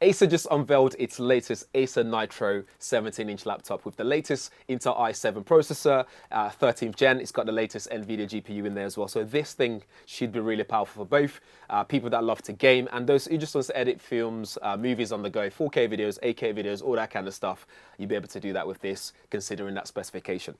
Acer just unveiled its latest Acer Nitro 17-inch laptop with the latest Intel i7 processor, 13th gen. It's got the latest NVIDIA GPU in there as well. So this thing should be really powerful for both people that love to game and those who just want to edit films, movies on the go, 4K videos, 8K videos, all that kind of stuff. You'll be able to do that with this, considering that specification.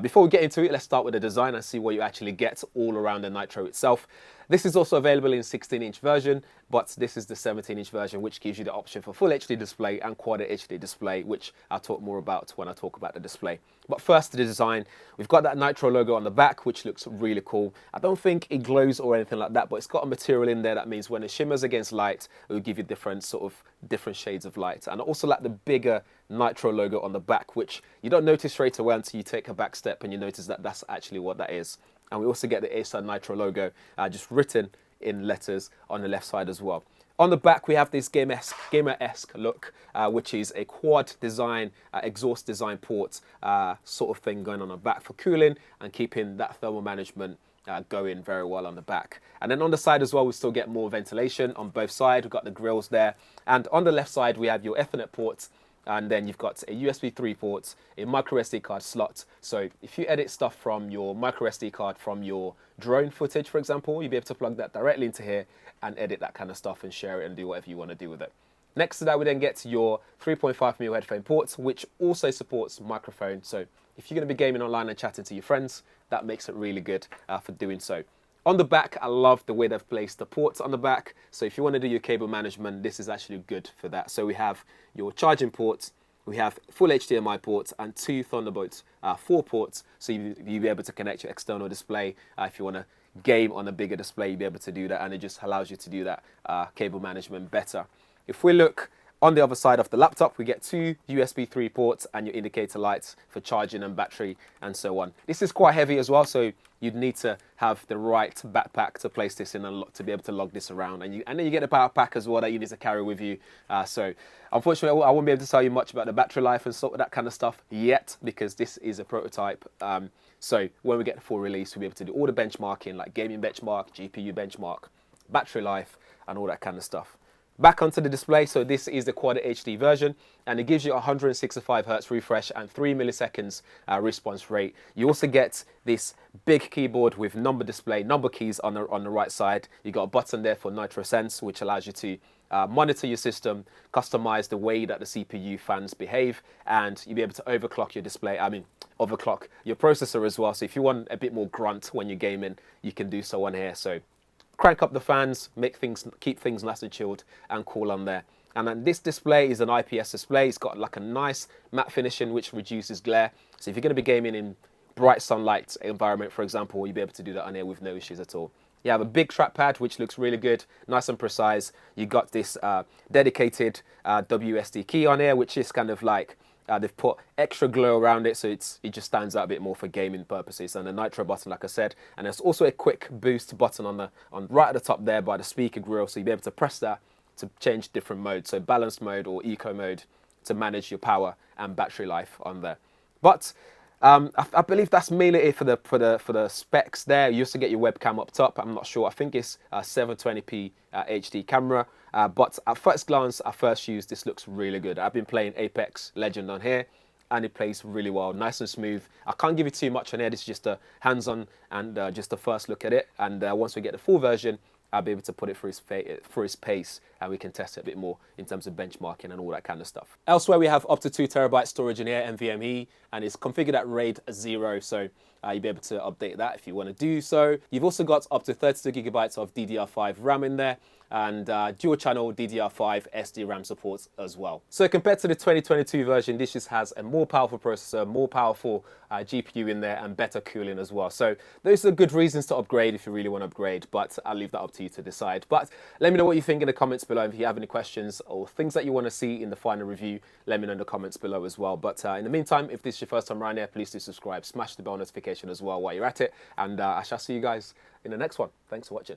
Before we get into it, let's start with the design and see what you actually get all around the Nitro itself. This is also available in 16-inch version, but this is the 17-inch version, which gives you the option for Full HD display and Quad HD display, which I'll talk more about when I talk about the display. But first, the design. We've got that Nitro logo on the back, which looks really cool. I don't think it glows or anything like that, but it's got a material in there that means when it shimmers against light, it will give you different shades of light. And I also like the bigger Nitro logo on the back, which you don't notice straight away until you take a back step and you notice that that's actually what that is. And we also get the Acer Nitro logo just written in letters on the left side as well. On the back, we have this gamer-esque look, which is a quad design, exhaust design port sort of thing going on the back for cooling and keeping that thermal management going very well on the back. And then on the side as well, we still get more ventilation on both sides. We've got the grills there. And on the left side, we have your Ethernet ports. And then you've got a USB 3 port, a micro SD card slot. So if you edit stuff from your micro SD card from your drone footage, for example, you'll be able to plug that directly into here and edit that kind of stuff and share it and do whatever you want to do with it. Next to that, we then get your 3.5mm headphone ports, which also supports microphone. So if you're going to be gaming online and chatting to your friends, that makes it really good for doing so. On the back, I love the way they've placed the ports on the back. So if you want to do your cable management, this is actually good for that. So we have your charging ports, we have full HDMI ports and 2 Thunderbolt 4 ports. So you'll be able to connect your external display. If you want to game on a bigger display, you'll be able to do that. And it just allows you to do that cable management better. If we look on the other side of the laptop, we get 2 USB 3 ports and your indicator lights for charging and battery and so on. This is quite heavy as well, so you'd need to have the right backpack to place this in and to be able to lug this around. And then you get a power pack as well that you need to carry with you. So unfortunately, I won't be able to tell you much about the battery life and sort of that kind of stuff yet, because this is a prototype. So when we get the full release, we'll be able to do all the benchmarking, like gaming benchmark, GPU benchmark, battery life, and all that kind of stuff. Back onto the display, so this is the Quad HD version, and it gives you 165 Hz refresh and 3 milliseconds response rate. You also get this big keyboard with number display, number keys on the right side. You got a button there for Nitro Sense, which allows you to monitor your system, customize the way that the CPU fans behave, and you'll be able to overclock your display. Overclock your processor as well. So if you want a bit more grunt when you're gaming, you can do so on here. So crank up the fans, keep things nice and chilled and cool on there. And then this display is an IPS display. It's got like a nice matte finishing which reduces glare. So if you're going to be gaming in bright sunlight environment, for example, you'll be able to do that on here with no issues at all. You have a big trackpad which looks really good, nice and precise. You got this dedicated WSD key on here, which is kind of like they've put extra glow around it, so it just stands out a bit more for gaming purposes. And the Nitro button, like I said, and there's also a quick boost button on right at the top there by the speaker grill, so you'll be able to press that to change different modes, so balanced mode or eco mode to manage your power and battery life on there. But I believe that's mainly it for the specs there. You also get your webcam up top. I'm not sure. I think it's 720p HD camera. But at first glance, at first use, this looks really good. I've been playing Apex Legend on here, and it plays really well, nice and smooth. I can't give you too much on here. This is just a hands-on and just a first look at it. And once we get the full version, I'll be able to put it through its pace, and we can test it a bit more in terms of benchmarking and all that kind of stuff. Elsewhere, we have up to 2 TB storage in here, NVMe, and it's configured at RAID 0, so you'll be able to update that if you want to do so. You've also got up to 32 GB of DDR5 RAM in there, and dual channel DDR5 SD-RAM supports as well. So compared to the 2022 version, this just has a more powerful processor, more powerful GPU in there, and better cooling as well. So those are good reasons to upgrade if you really want to upgrade, but I'll leave that up to you to decide. But let me know what you think in the comments below. If you have any questions or things that you want to see in the final review, let me know in the comments below as well. But in the meantime, if this is your first time around here, please do subscribe, smash the bell notification as well while you're at it, and I shall see you guys in the next one. Thanks for watching.